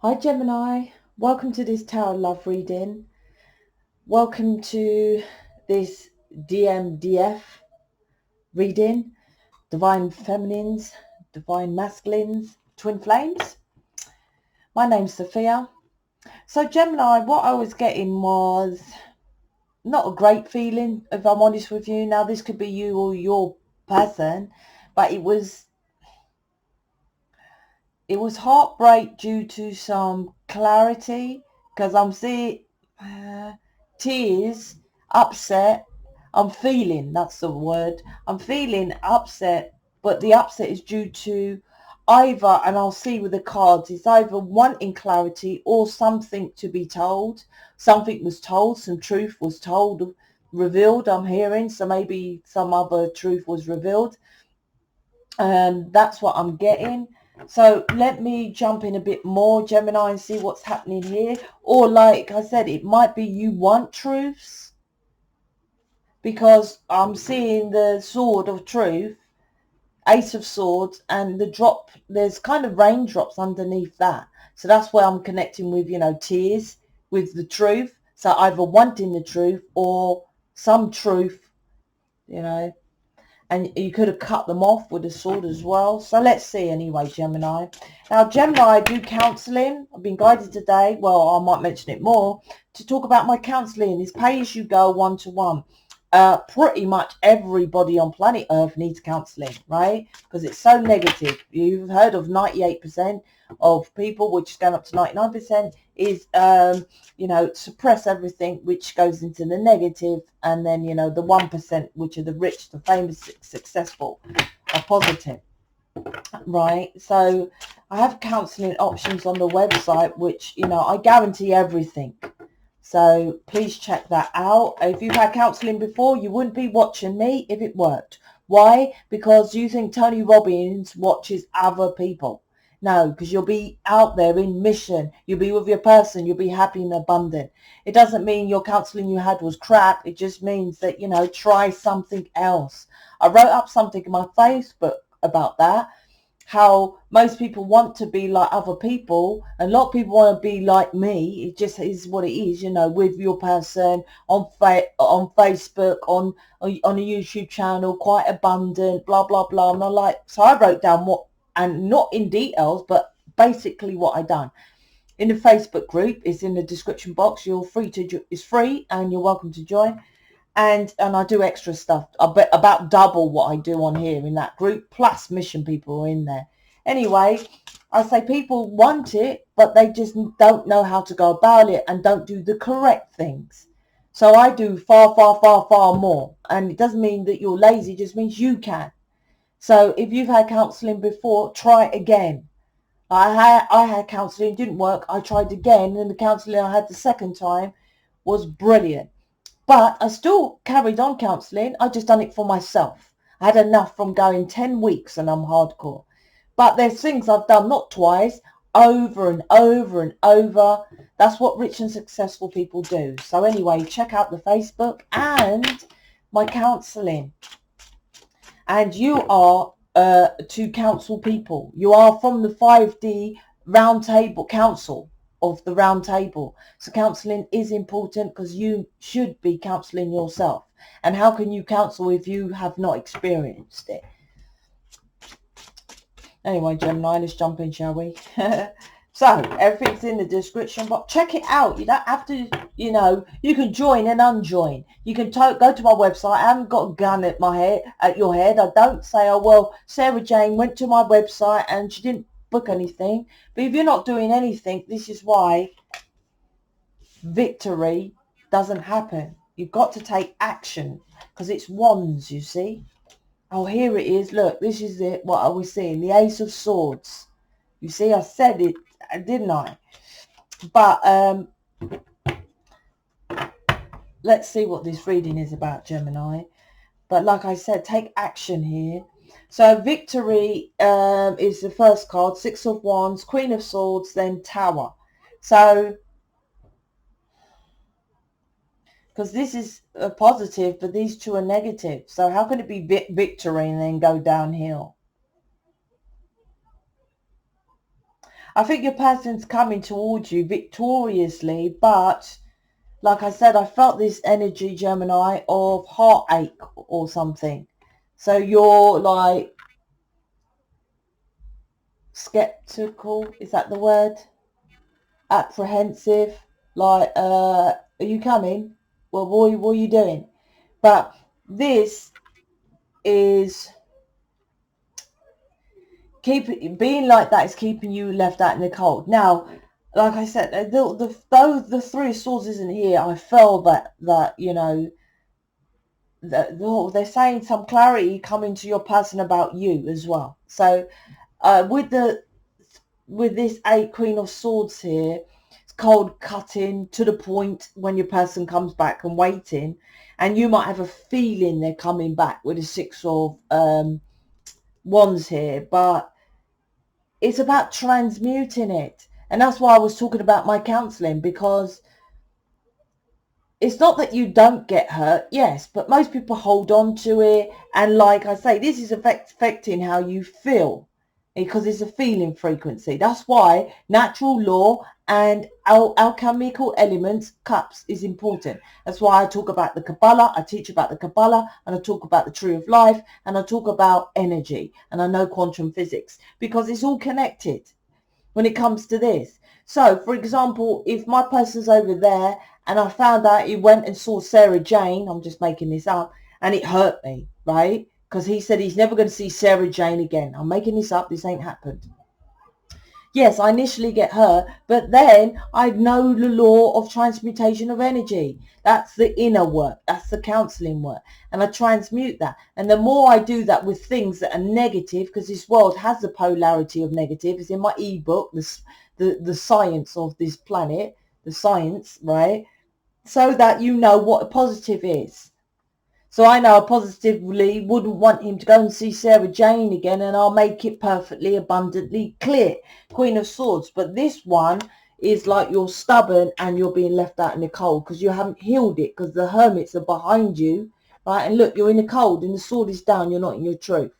Hi Gemini, welcome to this Tower of Love reading. Welcome to this DMDF reading, Divine Feminines, Divine Masculines, Twin Flames. My name's Sophia. So Gemini, what I was getting was not a great feeling, if I'm honest with you. Now this could be you or your person, but it was heartbreak due to some clarity, because I'm seeing tears, upset. I'm feeling, that's the word. I'm feeling upset, but the upset is due to either, and I'll see with the cards, it's either wanting clarity or something to be told. Something was told, some truth was told, revealed, I'm hearing. So maybe some other truth was revealed. That's what I'm getting. So let me jump in a bit more, Gemini, and see what's happening here. Or like I said, it might be you want truths, because I'm seeing the sword of truth, Ace of Swords, and the drop, there's kind of raindrops underneath that. So that's where I'm connecting with, tears, with the truth. So either wanting the truth or some truth, and you could have cut them off with a sword as well. So let's see anyway, Gemini. Now, Gemini, I do counselling. I've been guided today, well, I might mention it more, to talk about my counselling. It's pay-as-you-go, one-to-one. Pretty much everybody on planet Earth needs counselling, right? Because it's so negative. You've heard of 98% of people, which is going up to 99%, is suppress everything which goes into the negative, and then the 1%, which are the rich, the famous, successful, are positive, right? So I have counseling options on the website, which I guarantee everything. So please check that out. If you've had counseling before, you wouldn't be watching me if it worked. Why? Because you think Tony Robbins watches other people. No, because you'll be out there in mission. You'll be with your person. You'll be happy and abundant. It doesn't mean your counseling you had was crap. It just means that, try something else. I wrote up something in my Facebook about that. How most people want to be like other people, and a lot of people want to be like me. It just is what it is, with your person on Facebook, on a YouTube channel, quite abundant, blah blah blah. And so I wrote down what, and not in details, but basically what I done in the Facebook group. Is in the description box. It's free and you're welcome to join. And I do extra stuff, about double what I do on here in that group, plus mission people are in there. Anyway, I say people want it, but they just don't know how to go about it and don't do the correct things. So I do far, far, far, far more. And it doesn't mean that you're lazy, it just means you can. So if you've had counselling before, try again. I had counselling, didn't work. I tried again, and the counselling I had the second time was brilliant. But I still carried on counselling. I just done it for myself. I had enough from going 10 weeks and I'm hardcore. But there's things I've done, not twice, over and over and over. That's what rich and successful people do. So anyway, check out the Facebook and my counselling. And you are to counsel people. You are from the 5D round table council of the round table. So counseling is important, because you should be counseling yourself. And how can you counsel if you have not experienced it? Anyway, Gemini, let's jump in, shall we? So everything's in the description box. Check it out. You don't have to, you can join and unjoin. You can go to my website. I haven't got a gun at your head. I don't say, oh, well, Sarah Jane went to my website and she didn't book anything. But if you're not doing anything, this is why victory doesn't happen. You've got to take action, because it's wands, you see. Oh, here it is. Look, this is it. What I was seeing, the Ace of Swords. You see, I said it, didn't I? But let's see what this reading is about, Gemini. But like I said, take action here. So victory is the first card, Six of Wands, Queen of Swords, then Tower. So, because this is a positive, but these two are negative. So how can it be victory and then go downhill? I think your person's coming towards you victoriously, but like I said, I felt this energy, Gemini, of heartache or something. So you're like skeptical, is that the word? Apprehensive, like, are you coming? Well, what are you doing? But this is being like that is keeping you left out in the cold. Now, like I said, though the Three of Swords isn't here, I felt that you know that they're saying some clarity coming to your person about you as well. So with this Queen of Swords here, it's cold cutting to the point when your person comes back and waiting, and you might have a feeling they're coming back with the Six of Wands here, but it's about transmuting it. And that's why I was talking about my counselling, because it's not that you don't get hurt, yes, but most people hold on to it. And like I say, this is affecting how you feel, because it's a feeling frequency. That's why natural law and alchemical elements, cups, is important. That's why I talk about the Kabbalah, I teach about the Kabbalah, and I talk about the tree of life, and I talk about energy, and I know quantum physics, because it's all connected when it comes to this. So, for example, if my person's over there and I found out he went and saw Sarah Jane, I'm just making this up, and it hurt me, right? Because he said he's never going to see Sarah Jane again. I'm making this up. This ain't happened. Yes, I initially get hurt, but then I know the law of transmutation of energy. That's the inner work. That's the counseling work. And I transmute that. And the more I do that with things that are negative, because this world has the polarity of negative. It's in my ebook, the science of this planet, the science, right? So that you know what a positive is. So I know I positively wouldn't want him to go and see Sarah Jane again, and I'll make it perfectly abundantly clear. Queen of Swords. But this one is like you're stubborn and you're being left out in the cold because you haven't healed it, because the hermits are behind you, right? And look, you're in the cold and the sword is down. You're not in your truth.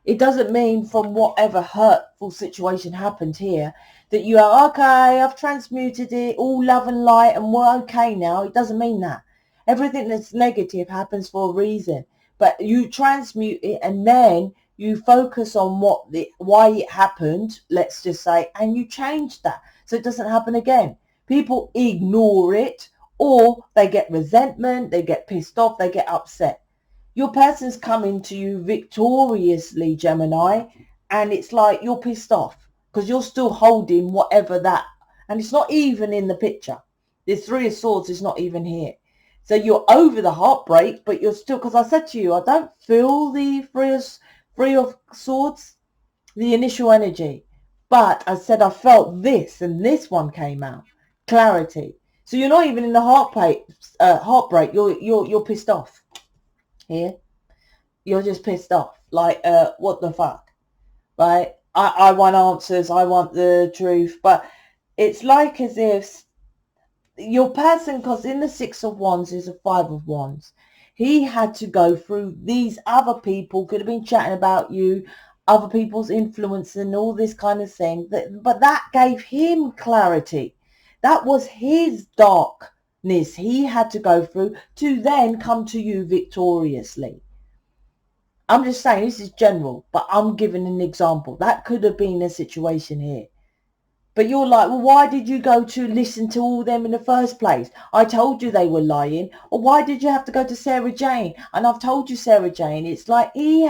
It doesn't mean from whatever hurtful situation happened here that you are, okay, I've transmuted it, all love and light, and we're okay now. It doesn't mean that. Everything that's negative happens for a reason. But you transmute it, and then you focus on why it happened, let's just say, and you change that so it doesn't happen again. People ignore it, or they get resentment, they get pissed off, they get upset. Your person's coming to you victoriously, Gemini, and it's like you're pissed off because you're still holding whatever that, and it's not even in the picture. The Three of Swords is not even here. So you're over the heartbreak, but you're still, because I said to you, I don't feel the Three of Swords, the initial energy, but I said I felt this, and this one came out, clarity. So you're not even in the heartbreak. You're pissed off. Here, you're just pissed off, like what the fuck, right? I want answers, I want the truth, but it's like as if your person, because in the Six of Wands is a Five of Wands, he had to go through these other people, could have been chatting about you, other people's influence and all this kind of thing, but that gave him clarity. That was his darkness he had to go through to then come to you victoriously. I'm just saying, this is general, but I'm giving an example. That could have been a situation here. But you're like, well, why did you go to listen to all them in the first place? I told you they were lying. Or why did you have to go to Sarah Jane? And I've told you, Sarah Jane, it's like he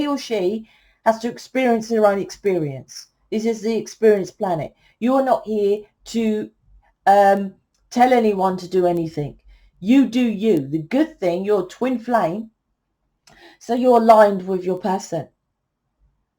or she has to experience their own experience. This is the experience planet. You're not here to tell anyone to do anything. You do you. The good thing, you're a twin flame. So you're aligned with your person.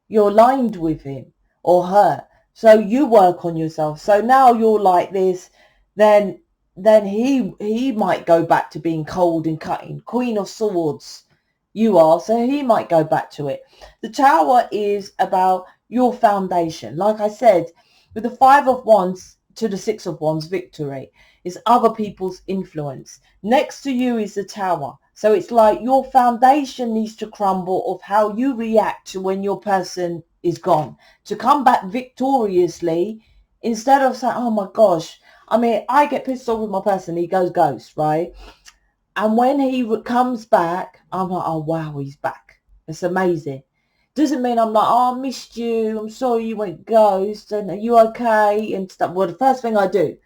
You're aligned with him or her. So you work on yourself. So now you're like this, then he might go back to being cold and cutting. Queen of Swords, you are. So he might go back to it. The Tower is about your foundation. Like I said, with the Five of Wands to the Six of Wands, victory is other people's influence. Next to you is the Tower. So it's like your foundation needs to crumble of how you react to when your person is gone. To come back victoriously, instead of saying, oh my gosh, I mean, I get pissed off with my person, he goes ghost, right? And when he comes back, I'm like, oh wow, he's back. It's amazing. Doesn't mean I'm like, oh, I missed you, I'm sorry you went ghost, and are you okay, and stuff. Well, the first thing I do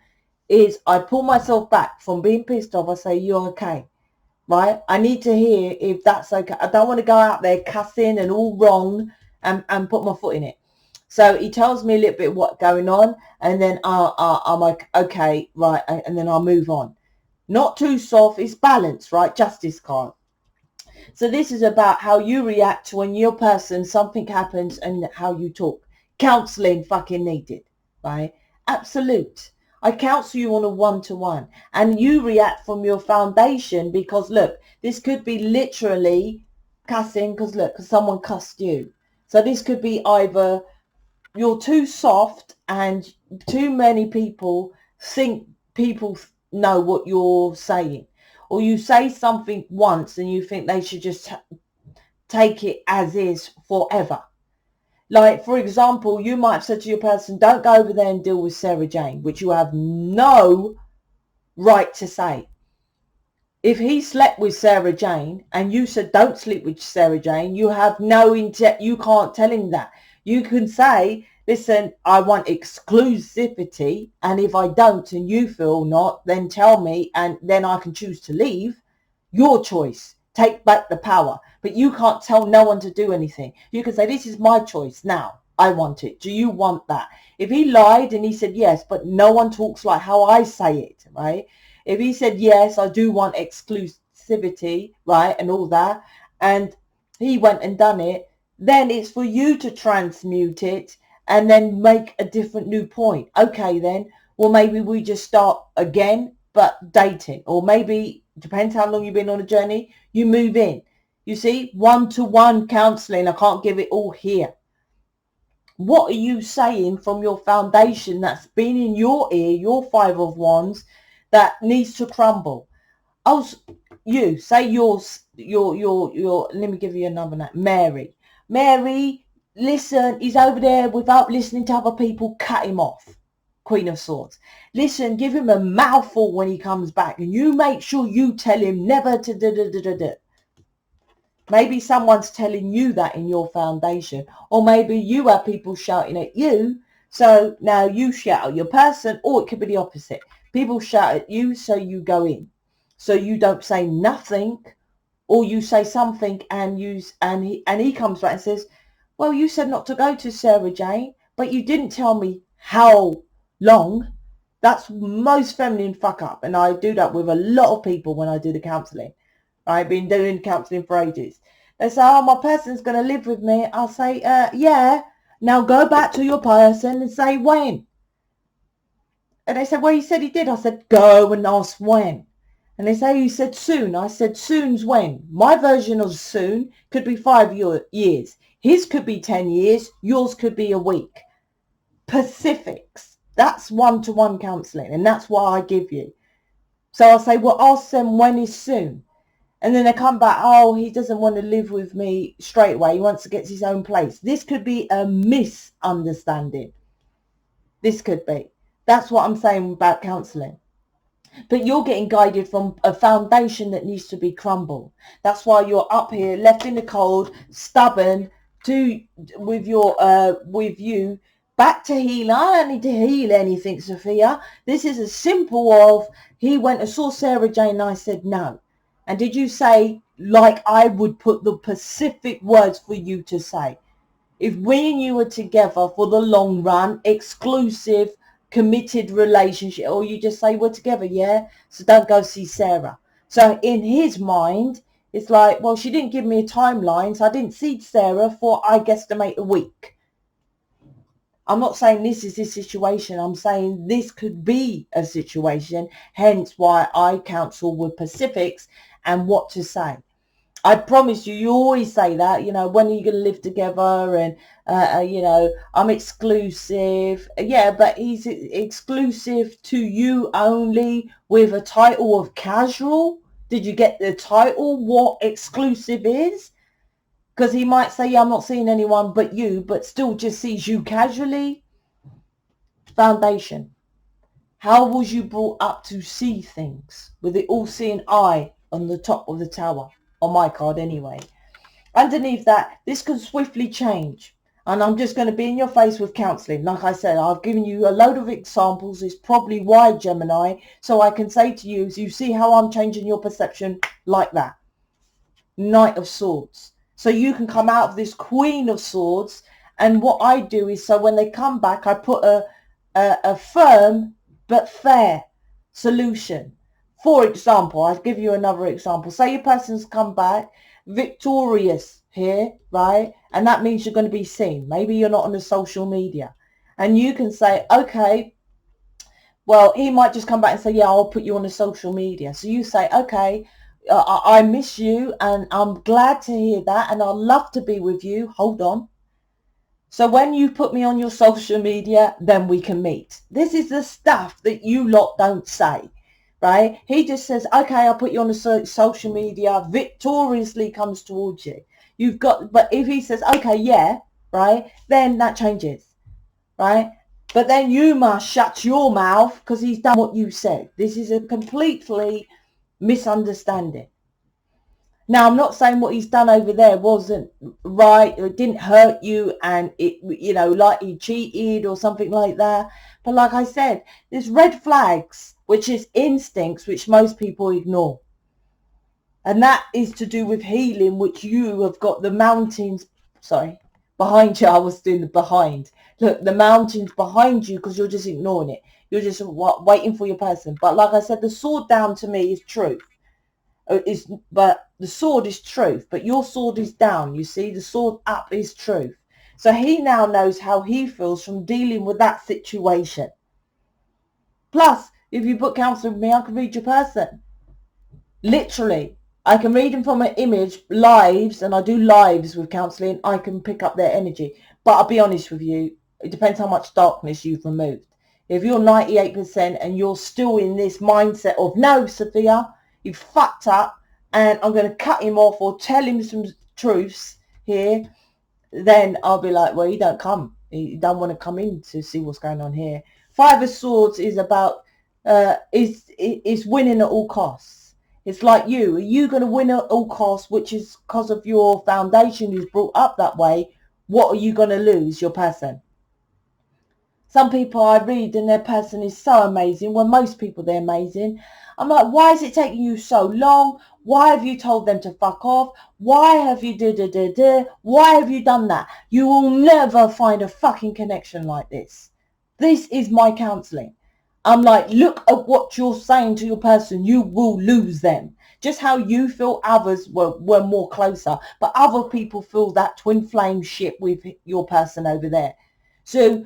is I pull myself back from being pissed off. I say, you're okay, right? I need to hear if that's okay. I don't want to go out there cussing and all wrong and put my foot in it. So he tells me a little bit what's going on, and then I'm like, okay, right, and then I'll move on. Not too soft, it's balance, right? Justice card. So this is about how you react when your person, something happens, and how you talk. Counseling fucking needed, right? Absolute. I counsel you on a one-to-one, and you react from your foundation, because look, this could be literally cussing, because look, because someone cussed you. So this could be either you're too soft and too many people think people know what you're saying, or you say something once and you think they should just take it as is forever. Like, for example, you might have said to your person, don't go over there and deal with Sarah Jane, which you have no right to say. If he slept with Sarah Jane and you said don't sleep with Sarah Jane, you have no you can't tell him that. You can say, listen, I want exclusivity, and if I don't and you feel not, then tell me, and then I can choose to leave. Your choice. Take back the power. But you can't tell no one to do anything. You can say, this is my choice now. I want it. Do you want that? If he lied and he said yes, but no one talks like how I say it, right? If he said, yes, I do want exclusivity, right, and all that, and he went and done it, then it's for you to transmute it and then make a different new point. Okay, then, well, maybe we just start again, but dating. Or maybe, depends how long you've been on a journey, you move in. You see, one-to-one counseling. I can't give it all here. What are you saying from your foundation that's been in your ear, your Five of Wands, that needs to crumble? Oh, you say your let me give you another name. Mary, listen, he's over there without listening to other people. Cut him off. Queen of Swords. Listen, give him a mouthful when he comes back, and you make sure you tell him never to do. Maybe someone's telling you that in your foundation, or maybe you have people shouting at you, so now you shout at your person, or it could be the opposite. People shout at you, so you go in. So you don't say nothing, or you say something, and he comes back and says, well, you said not to go to Sarah Jane, but you didn't tell me how long. That's most feminine fuck up, and I do that with a lot of people when I do the counselling. I've been doing counselling for ages. They say, oh, my person's going to live with me. I'll say, yeah. Now go back to your person and say when. And they said, well, you said he did. I said, go and ask when. And they say, you said soon. I said, soon's when. My version of soon could be 5 years. His could be 10 years. Yours could be a week. Pacifics. That's one-to-one counselling. And that's what I give you. So I'll say, well, ask them when is soon. And then they come back, oh, he doesn't want to live with me straight away. He wants to get to his own place. This could be a misunderstanding. This could be. That's what I'm saying about counselling. But you're getting guided from a foundation that needs to be crumbled. That's why you're up here, left in the cold, stubborn, with you, back to heal. I don't need to heal anything, Sophia. This is a simple of, he went and saw Sarah Jane and I said no. And did you say, like I would put the specific words for you to say? If we and you were together for the long run, exclusive, committed relationship, or you just say we're together, yeah? So don't go see Sarah. So in his mind, it's like, well, she didn't give me a timeline, so I didn't see Sarah for, I guesstimate, a week. I'm not saying this is his situation. I'm saying this could be a situation, hence why I counsel with Pacifics and what to say. I promise you, you always say that, you know, when are you going to live together, and, you know, I'm exclusive. Yeah, but he's exclusive to you only with a title of casual. Did you get the title, what exclusive is? Because he might say, yeah, I'm not seeing anyone but you, but still just sees you casually. Foundation. How was you brought up to see things with the all-seeing eye on the top of the tower? On my card anyway. Underneath that, this can swiftly change. And I'm just going to be in your face with counselling. Like I said, I've given you a load of examples. It's probably why, Gemini. So I can say to you, you see how I'm changing your perception like that. Knight of Swords. So you can come out of this Queen of Swords. And what I do is, so when they come back, I put a firm but fair solution. For example, I'll give you another example. Say your person's come back victorious here, right? And that means you're going to be seen. Maybe you're not on the social media. And you can say, okay, well, he might just come back and say, yeah, I'll put you on the social media. So you say, okay, I miss you and I'm glad to hear that and I'd love to be with you. Hold on. So when you put me on your social media, then we can meet. This is the stuff that you lot don't say, right? He just says, okay, I'll put you on the social media, victoriously comes towards you. You've got, but if he says, okay, yeah, right, then that changes, right? But then you must shut your mouth because he's done what you said. This is a completely misunderstanding. Now, I'm not saying what he's done over there wasn't right, it didn't hurt you and it, you know, like he cheated or something like that. But like I said, there's red flags, which is instincts, which most people ignore. And that is to do with healing, which you have got the mountains, behind you. I was doing the behind. Look, the mountains behind you because you're just ignoring it. You're just waiting for your person. But like I said, the sword down to me is truth. But the sword is truth, but your sword is down. You see, the sword up is truth. So he now knows how he feels from dealing with that situation. Plus, if you book counselling with me, I can read your person. Literally, I can read them from an image, lives, and I do lives with counselling. I can pick up their energy. But I'll be honest with you, it depends how much darkness you've removed. If you're 98% and you're still in this mindset of, no, Sophia, you fucked up and I'm going to cut him off or tell him some truths here, then I'll be like, well, you don't come. You don't want to come in to see what's going on here. Five of Swords is about, is winning at all costs. It's like you. Are you going to win at all costs, which is because of your foundation who's brought up that way? What are you going to lose? Your person. Some people I read and their person is so amazing. Well, most people, they're amazing. I'm like, why is it taking you so long? Why have you told them to fuck off? Why have you Why have you done that? You will never find a fucking connection like this. This is my counselling. I'm like, look at what you're saying to your person. You will lose them. Just how you feel others were more closer. But other people feel that twin flame shit with your person over there. So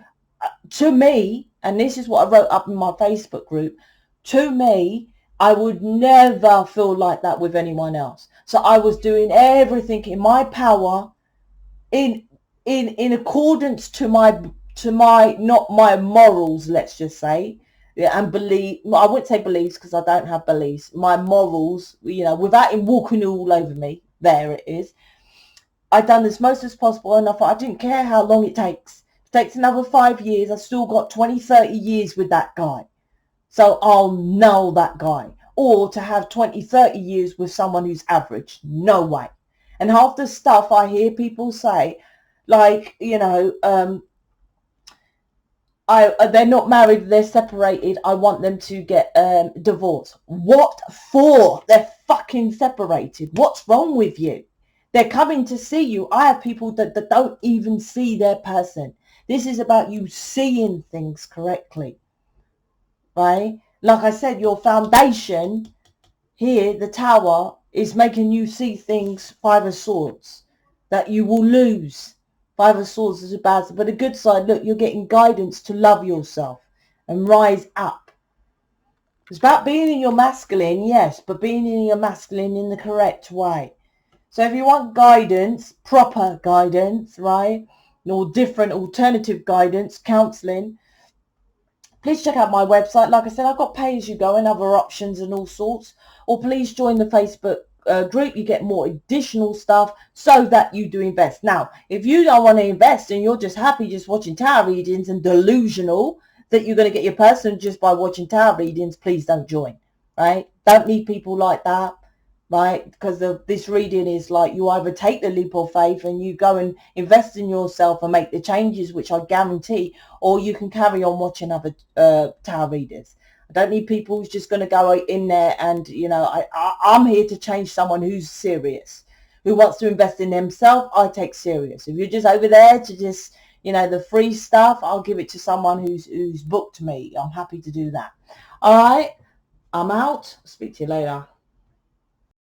to me, and this is what I wrote up in my Facebook group, to me, I would never feel like that with anyone else. So I was doing everything in my power, in accordance to my not my morals, let's just say, yeah, and believe. I wouldn't say beliefs because I don't have beliefs. My morals, you know, without him walking all over me. There it is. I've done as most as possible, and I thought I didn't care how long it takes. If it takes another 5 years, I've still got 20, 30 years with that guy. So I'll know that guy. Or to have 20, 30 years with someone who's average. No way. And half the stuff I hear people say, like, you know, they're not married, they're separated, I want them to get divorced. What for? They're fucking separated. What's wrong with you? They're coming to see you. I have people that don't even see their person. This is about you seeing things correctly. Right? Like I said, your foundation here, the tower, is making you see things, Five of Swords, that you will lose. Five of Swords is a bad side, but the good side, look, you're getting guidance to love yourself and rise up. It's about being in your masculine, yes, but being in your masculine in the correct way. So if you want guidance, proper guidance, right, or different alternative guidance, counselling, please check out my website. Like I said, I've got pay-as-you-go and other options and all sorts. Or please join the Facebook group, you get more additional stuff so that you do invest. Now, if you don't want to invest and you're just happy just watching tarot readings and delusional that you're going to get your person just by watching tarot readings, please don't join, right? Don't need people like that, right? Because this reading is like, you either take the leap of faith and you go and invest in yourself and make the changes, which I guarantee, or you can carry on watching other tarot readers. I don't need people who's just going to go in there and, you know, I'm here to change someone who's serious, who wants to invest in themselves. I take serious. If you're just over there to just, you know, the free stuff, I'll give it to someone who's booked me. I'm happy to do that. All right, I'm out. Speak to you later.